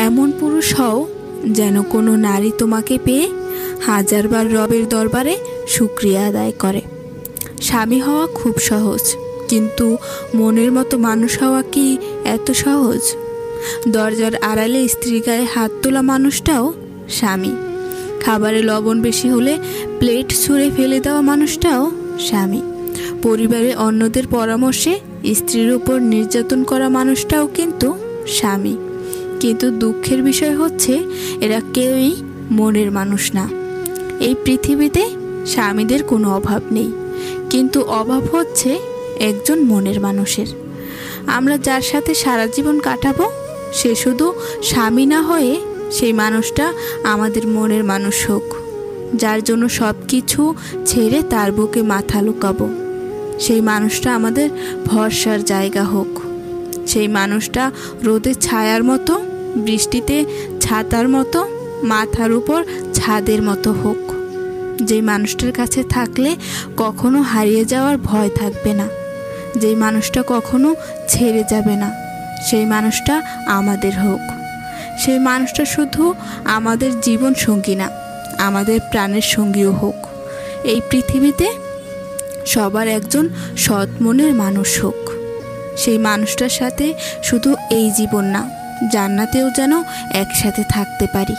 এমন পুরুষ হও যেন কোনো নারী তোমাকে পেয়ে হাজারবার রবের দরবারে শুকরিয়া আদায় করে। স্বামী হওয়া খুব সহজ, কিন্তু মনের মতো মানুষ হওয়া কি এত সহজ? দরজার আড়ালে স্ত্রীর গায়ে হাত তোলা মানুষটাও স্বামী। খাবারে লবণ বেশি হলে প্লেট ছুঁড়ে ফেলে দেওয়া মানুষটাও স্বামী। পরিবারে অন্যদের পরামর্শে স্ত্রীর উপর নির্যাতন করা মানুষটাও কিন্তু স্বামী। কিন্তু দুঃখের বিষয় হচ্ছে এরা কেউই মনের মানুষ না। এই পৃথিবীতে স্বামীদের কোনো অভাব নেই, কিন্তু অভাব হচ্ছে একজন মনের মানুষের। আমরা যার সাথে সারা জীবন কাটাবো সে শুধু স্বামী না হয়ে সেই মানুষটা আমাদের মনের মানুষ হোক, যার জন্য সব কিছু ছেড়ে তার বুকে মাথা লুকাবো। সেই মানুষটা আমাদের ভরসার জায়গা হোক। সেই মানুষটা রোদে ছায়ার মতো, বৃষ্টিতে ছাতার মতো, মাথার উপর ছাদের মতো হোক। যেই মানুষটার কাছে থাকলে কখনো হারিয়ে যাওয়ার ভয় থাকবে না, যেই মানুষটা কখনো ছেড়ে যাবে না, সেই মানুষটা আমাদের হোক। সেই মানুষটা শুধু আমাদের জীবন সঙ্গী না, আমাদের প্রাণের সঙ্গীও হোক। এই পৃথিবীতে সবার একজন সৎ মনের মানুষ হোক। সেই মানুষটার সাথে শুধু এই জীবন না, জান্নাতেও যেন একসাথে থাকতে পারি।